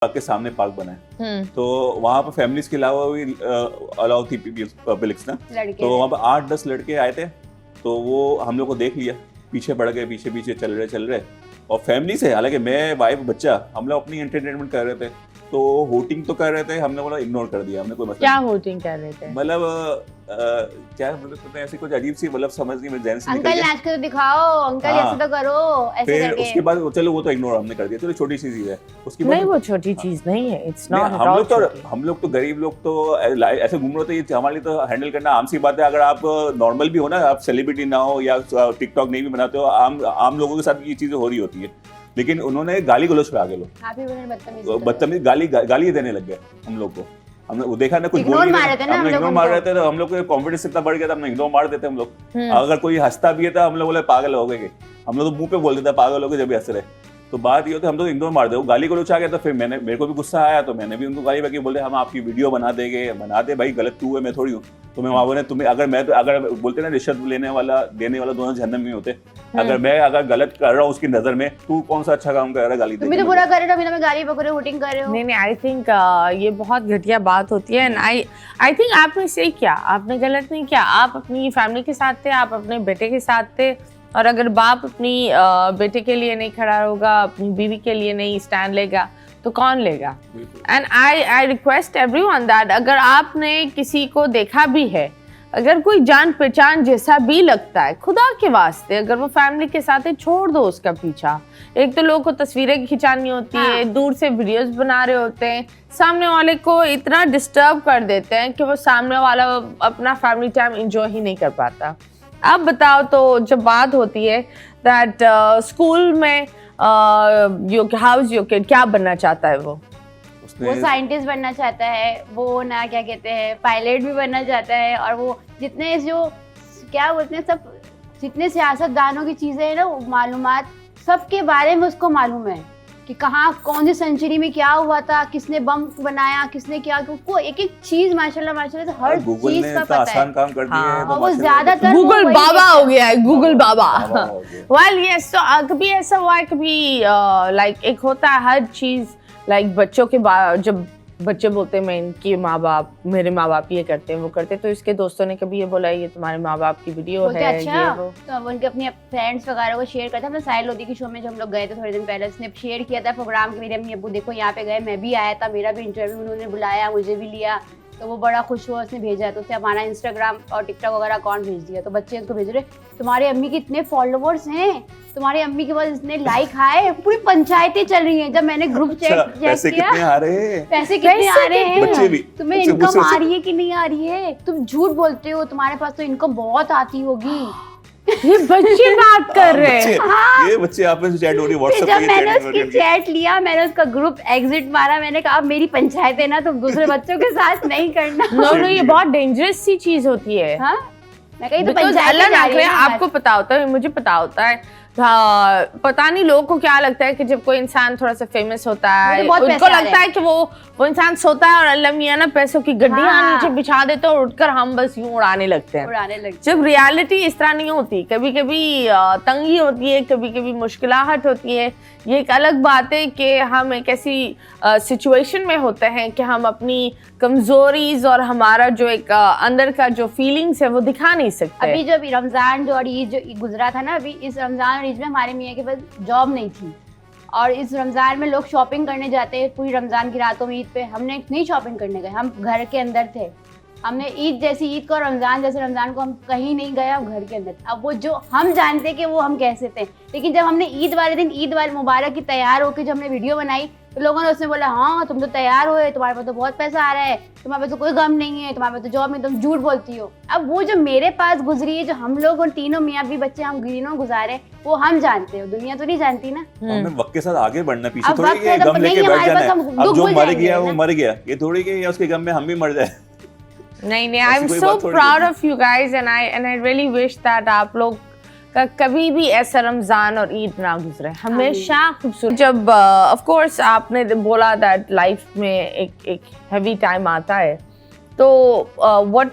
के सामने पार्क बना है, तो वहाँ पर फैमिलीज के अलावा भी अलाउ थी पब्लिक्स ना, तो वहाँ पर 8-10 लड़के आए थे, तो वो हम लोग को देख लिया, पीछे पड़ गए, पीछे पीछे चल रहे और फैमिली से, हालांकि मैं वाइफ बच्चा हम लोग अपनी एंटरटेनमेंट कर रहे थे, तो होटिंग तो कर रहे थे, हमने बोला इग्नोर कर दिया, हमने कोई मतलब क्या होटिंग कर रहे थे, मतलब क्या मतलब ऐसी कुछ अजीब सी मतलब समझ नहीं मेरे ज़हन से निकल अंकल गया। नाच कर तो दिखाओ, अंकल ऐसे तो करो, ऐसे फिर करके। उसके बाद चलो वो तो इग्नोर हमने कर दिया, चलो छोटी सी चीज है। उसके बाद नहीं वो छोटी चीज नहीं है, इट्स नॉट हम लोग तो गरीब लोग तो ऐसे घूम रहे थे, हमारे लिए तो हैंडल करना आम सी बात है। अगर आप नॉर्मल भी हो ना, आप सेलिब्रिटी ना हो या टिकटॉक नहीं भी बनाते हो, आम लोगों के साथ ये चीजें हो रही होती है, लेकिन उन्होंने गाली गलौज पे आगे लोग बदतमीज गाली देने लग गए हम लोग को। हमने वो देखा ना, कुछ बोल इग्नोर मार रहे थे, तो हम लोग का कॉन्फिडेंस इतना बढ़ गया था, हमने इग्नोर मार देते हम लोग। अगर कोई हंसता भी है तो हम लोग बोले पागल हो गए, हम लोग तो मुंह पे बोल देते पागल हो गए जब भी हंस रहे। तो बात ये होती है हम लोग इग्नोर मार दे, वो गाली गलौज आ गया, तो फिर मेरे को भी गुस्सा आया, तो मैंने भी उनको गाली बाकी बोले हम आपकी वीडियो बना दे भाई, गलत तू है, मैं थोड़ी हूँ। तो मैं वहाँ बोले तुम्हें अगर बोलते ना रिश्वत देने वाला दोनों जहन्नम में होते, अगर मैं गलत कर रहा हूँ उसकी नजर में, तू कौन सा अच्छा काम कर रहा है गाली तुम तो बुरा कर रहे हो, मैं गाली पकड़ रहे हो, होटिंग कर रहे हो। नहीं आई थिंक ये बहुत घटिया बात होती है, एंड आई थिंक आपने सही किया, आपने गलत नहीं किया। आप अपनी फैमिली के साथ थे, आप अपने बेटे के साथ थे, और अगर बाप अपनी बेटे के लिए नहीं खड़ा होगा, अपनी बीवी के लिए नहीं स्टैंड लेगा, तो कौन लेगा। And I request everyone that अगर आपने किसी को देखा भी है, अगर कोई जान पहचान जैसा भी लगता है, खुदा के वास्ते अगर वो फैमिली के साथ है, छोड़ दो उसका पीछा। एक तो लोगों को तस्वीरें खिंचानी होती है, दूर से वीडियोस बना रहे होते हैं, सामने वाले को इतना डिस्टर्ब कर देते हैं कि वो सामने वाला अपना फैमिली टाइम एंजॉय ही नहीं कर पाता। अब बताओ, तो जब बात होती है दैट स्कूल में हाउस योर किड क्या बनना चाहता है, वो साइंटिस्ट बनना चाहता है, वो ना क्या कहते हैं पायलट भी बनना चाहता है, और वो जितने जो क्या बोलते हैं सब जितने सियासतदानों की चीजें हैं ना, मालूमात सबके बारे में उसको मालूम है कि कहाँ कौन सी सेंचुरी में क्या हुआ था, किसने बम बनाया, किसने क्या, उसको एक एक चीज माशाल्लाह से हर चीज का पता है। आसान काम कर दिया है, और वो ज्यादातर गूगल बाबा हो गया है, गूगल बाबा। वेल यस, तो कभी ऐसा हुआ है, कभी लाइक एक होता है हर चीज, लाइक बच्चों के जब बच्चे बोलते हैं मैं इनके माँ बाप, मेरे माँ बाप ये करते हैं वो करते हैं, तो इसके दोस्तों ने कभी ये बोला ये तुम्हारे माँ बाप की वीडियो है, अच्छा, ये वो, तो अब उनके अपने फ्रेंड्स वगैरह को शेयर करते हैं। हमने साहिल लोधी के शो में जब हम लोग गए थे थोड़े दिन पहले, उसने शेयर किया था प्रोग्राम के, मेरे अम्मी अब्बू देखो यहाँ पे गए, मैं भी आया था, मेरा भी इंटरव्यू उन्होंने बुलाया, मुझे भी लिया, तो वो बड़ा खुश हुआ, उसने भेजा, तो उसने हमारा इंस्टाग्राम और टिकटॉक वगैरह अकाउंट भेज दिया। तो बच्चे उसको भेज रहे, तुम्हारे अम्मी के इतने फॉलोवर्स हैं, तुम्हारी अम्मी के पास इतने लाइक आए, पूरी पंचायतें चल रही हैं। जब मैंने ग्रुप चेक किया, पैसे कितने आ रहे हैं, बच्चे भी तुम्हें इनकम आ रही है कि नहीं आ रही है, तुम झूठ बोलते हो, तुम्हारे पास तो इनकम बहुत आती होगी। ये बच्चे बात कर रहे हैं। हाँ। ये बच्चे आपस में चैट हो रही है व्हाट्सएप पे, जब मैंने उसकी चैट लिया, मैंने उसका ग्रुप एग्जिट मारा, मैंने कहा अब मेरी पंचायत है ना, तुम दूसरे बच्चों के साथ नहीं करना। नो ये बहुत डेंजरस सी चीज होती है। हाँ? मैं कहीं तो अल्लाह ना करे आपको पता होता है, मुझे पता होता है। हाँ, पता नहीं लोगों को क्या लगता है कि जब कोई इंसान थोड़ा सा फेमस होता है, उनको लगता है कि वो इंसान सोता है और अल्लाह मियां ना पैसों की गड्डियां नीचे बिछा देते हैं और उठकर हम बस यूं उड़ाने लगते हैं। जब रियलिटी इस तरह नहीं होती, कभी कभी तंगी होती है, कभी कभी मुश्किलाहट होती है। ये एक अलग बात है कि हम एक ऐसी सिचुएशन में होते हैं कि हम अपनी कमजोरीज और हमारा जो एक अंदर का जो फीलिंग्स है वो दिखा नहीं सकते। अभी जब रमजान और ईद जो गुजरा था ना, अभी इस रमजान और ईद में हमारे मियाँ के पास जॉब नहीं थी, और इस रमजान में लोग शॉपिंग करने जाते हैं पूरी रमजान की रातों में। ईद पे हमने नहीं शॉपिंग करने गए, हम घर के अंदर थे। हमने ईद जैसी ईद को, रमजान जैसे रमजान को हम कहीं नहीं गए, हम घर के अंदर। अब वो जो हम जानते कि वो हम कैसे थे, लेकिन जब हमने ईद वाले दिन ईद वाले मुबारक की तैयार होकर जब हमने वीडियो बनाई, तो लोगों ने उसमें बोला हाँ तुम तो तैयार हुए, तुम्हारे पास तो बहुत पैसा आ रहा है, तुम्हारे पास तो कोई गम नहीं है, तुम्हारे पास तो जॉब में, तुम झूठ बोलती हो। अब वो जो मेरे पास गुजरी है, जो हम लोग और तीनों मियाँ भी बच्चे हम तीनों गुजारे, वो हम जानते हो, दुनिया तो नहीं जानती ना। हमें वक्त के साथ आगे बढ़ना, पीछे थोड़ी कि गम लेके बैठ जाना है। अब जो मर गया वो मर गया, ये थोड़ी कि उसके गम में हम भी मर जाए। नहीं I am so proud of you guys, and I really wish that आप लोग का कभी भी ऐसा रमजान और ईद ना गुजरे, हमेशा खूबसूरत। जब ऑफ कोर्स आपने बोला दैट लाइफ में एक हैवी टाइम आता है, तो व्हाट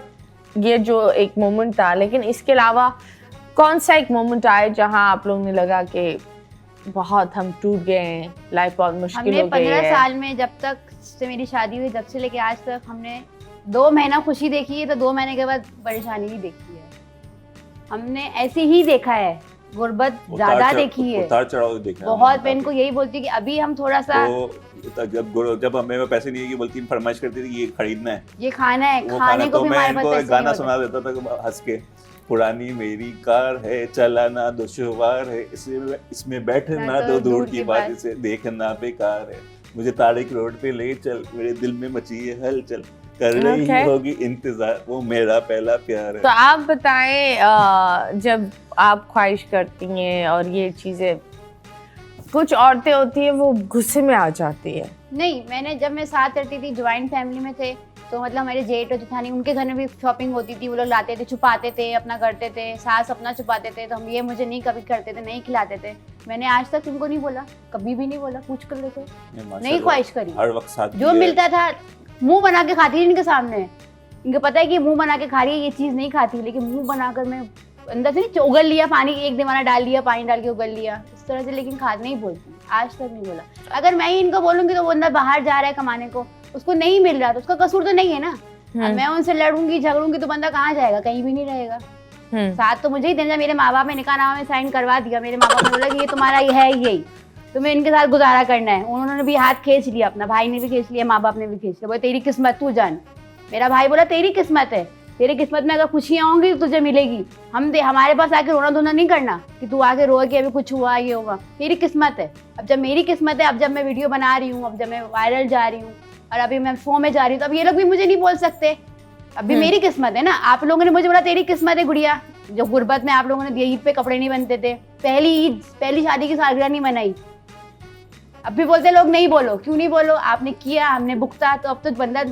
ये जो एक मोमेंट था, लेकिन इसके अलावा कौन सा एक मोमेंट आया जहां आप लोगों ने लगा कि बहुत हम टूट गए हैं, लाइफ बहुत मुश्किल हमने हो गई 15 है। साल में, जब तक से मेरी शादी हुई जब से लेके आज तक, हमने 2 महीना खुशी देखी है तो 2 महीने के बाद परेशानी ही देखी है। हमने ऐसे ही देखा है, गुर्बत ज्यादा देखी है, उतार चढ़ाव देखा है बहुत। हमने मैं इनको यही बोलती कि अभी हम थोड़ा सा तो जब हमें पैसे नहीं है कि बोलती फरमाइश करती थी कि ये खरीदना है, ये खाना है, वो खाने को तो भी मैं हमारे पास इनको पैसे एक गाना नहीं सुना होते। देता था हंस के, पुरानी मेरी कार है चलाना दुश्वार है, इसमें बैठना तो दूर की बात, इसे देखना बेकार है, मुझे तारिक रोड पे ले चल, मेरे दिल में मची है हलचल, कर रही Okay. होगी इंतजार, वो मेरा पहला प्यार है। तो आप बताएं, जब आप ख्वाहिश करती हैं और ये चीजें, कुछ औरतें होती हैं वो गुस्से में आ जाती है। नहीं, जब मैं साथ रहती थी, ज्वाइंट फैमिली में थे, तो मतलब हमारे जेठ और जेठानी, उनके घर में भी शॉपिंग होती थी, वो लोग लाते थे, छुपाते थे, अपना करते थे, सास अपना छुपाते थे, तो हम ये मुझे नहीं कभी करते थे, नहीं खिलाते थे। मैंने आज तक उनको नहीं बोला, कभी भी नहीं बोला, पूछ कर देखो, नहीं ख्वाहिश करी। हर वक्त साथ जो मिलता था मुंह बना के खाती थी इनके सामने, इनको पता है कि मुंह बना के खा रही है, ये चीज़ नहीं खाती, लेकिन मुंह बनाकर मैं अंदर से नहीं उगल लिया, पानी एक दीवाना डाल लिया, पानी डाल के उगल लिया इस तरह से, लेकिन खाद नहीं बोलती, आज तक नहीं बोला। अगर मैं ही इनको बोलूँगी तो वो अंदर बाहर जा रहा है कमाने को, उसको नहीं मिल रहा तो उसका कसूर तो नहीं है ना। अब मैं उनसे लड़ूंगी झगड़ूंगी तो बंदा कहाँ जाएगा, कहीं भी नहीं रहेगा। साथ तो मुझे ही देना। मेरे माँ बाप ने निकाहनामा में साइन करवा दिया, मेरे माँ बाप ने बोला कि ये तुम्हारा ये है यही, तुम्हें इनके साथ गुजारा करना है। उन्होंने भी हाथ खींच लिया, अपना भाई ने भी खींच लिया, माँ बाप ने भी खींच लिया, बोले तेरी किस्मत तू जान। मेरा भाई बोला तेरी किस्मत है, तेरी किस्मत में अगर खुशियाँ होंगी तो तुझे मिलेगी, हमारे पास आके रोना धोना नहीं करना कि तू आके रो कि अभी कुछ हुआ ये होगा, तेरी किस्मत है। अब जब मेरी किस्मत है, अब जब मैं वीडियो बना रही हूँ, अब जब मैं वायरल जा रही हूँ और अभी मैं शो में जा रही हूँ, तो अब ये लोग भी मुझे नहीं बोल सकते, अभी मेरी किस्मत है ना। आप लोगों ने मुझे बोला तेरी किस्मत है गुड़िया, जो गुर्बत में आप लोगों ने ईद पे कपड़े नहीं बनते थे, पहली शादी की सालगिरह नहीं मनाई, अब भी बोलते लोग नहीं बोलो, क्यों नहीं बोलो, आपने किया हमने भुगता, तो अब तो बंदा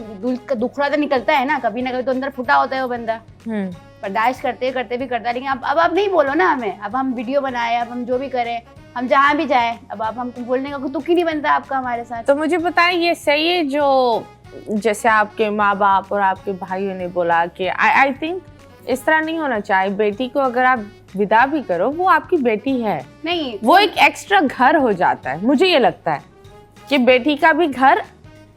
दुखड़ा तो निकलता है ना कभी तो अंदर फुटा होता है वो बंदा, बर्दाश्त करते करते भी करता है। लेकिन अब आप नहीं बोलो ना हमें, अब हम वीडियो बनाए, अब हम जो भी करें, हम जहाँ भी जाए, अब आप हमको बोलने का तुक ही नहीं बनता आपका हमारे साथ। तो मुझे बताएं, ये सही है जो जैसे आपके माँ बाप और आपके भाइयों ने बोला कि आई थिंक इस तरह नहीं होना चाहिए, बेटी को अगर आप विदा भी करो, वो आपकी बेटी है, नहीं वो एक एक्स्ट्रा घर हो जाता है। मुझे ये लगता है कि बेटी का भी घर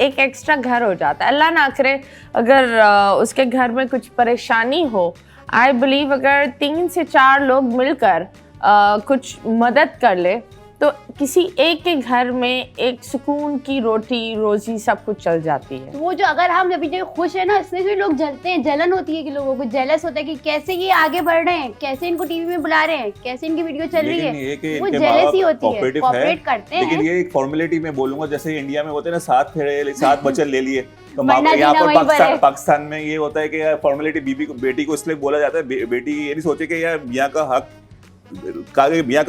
एक एक्स्ट्रा घर हो जाता है। अल्लाह ना करे अगर उसके घर में कुछ परेशानी हो, आई बिलीव अगर 3 से 4 लोग मिलकर कुछ मदद कर ले तो किसी एक के घर में एक सुकून की रोटी रोजी सब कुछ चल जाती है। तो वो जो अगर हम अभी जो खुश है ना, इसमें भी लोग जलते हैं, जलन होती है कि लोगों को जेलस होता है कि कैसे ये आगे बढ़ रहे हैं, कैसे इनको टीवी में बुला रहे हैं, कैसे इनकी वीडियो चल रही है, वो जेलसी होती है, कोऑपरेट करते हैं। लेकिन ये एक फॉर्मेलिटी में बोलूंगा, जैसे इंडिया में होते हैं ना 7 फेरे 7 बच्चे ले लिए, तो यहाँ पर पाकिस्तान में ये होता है कि फॉर्मेलिटी बेटी को इसलिए बोला जाता है, बेटी ये नहीं सोचे कि यार मियाँ का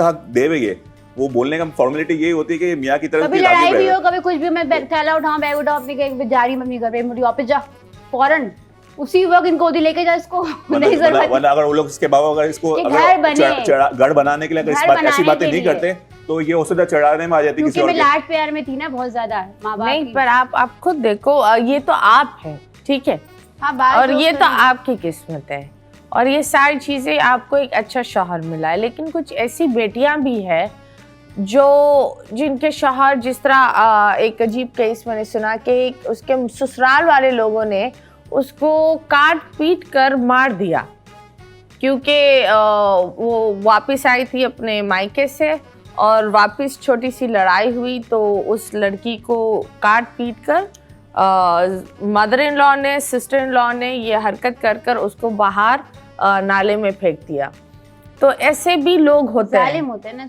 हक देवे, वो बोलने का फॉर्मेलिटी यही होती है कि मियाँ की तरफ कभी लड़ाई भी हो, कभी कुछ भी, मैं थैला उठाऊं, बैग उठाऊं, अपनी जा रही मम्मी घर पे, मुझे ऑफिस जा फौरन उसी वक्त इनको गोदी लेके जा, इसको नहीं जरूरत। वरना अगर वो लोग इसके बाबा अगर इसको घर बनाने के लिए अगर ऐसी बातें नहीं करते तो ये औसत चढ़ाने में आ जाती किसी और के। लाड प्यार में थी ना बहुत ज्यादा माँ बाप नहीं, पर आप खुद देखो, ये तो आप है, ठीक है, और ये तो आपकी किस्मत है और ये सारी चीजें आपको एक अच्छा शौहर मिला है। लेकिन कुछ ऐसी बेटियां भी है जिनके शौहर, जिस तरह एक अजीब केस मैंने सुना कि उसके ससुराल वाले लोगों ने उसको काट पीट कर मार दिया क्योंकि वो वापस आई थी अपने मायके से और वापस छोटी सी लड़ाई हुई तो उस लड़की को काट पीट कर मदर इन लॉ ने, सिस्टर इन लॉ ने ये हरकत कर उसको बाहर नाले में फेंक दिया। तो ऐसे भी लोग होते हैं, जालिम होते हैं ना।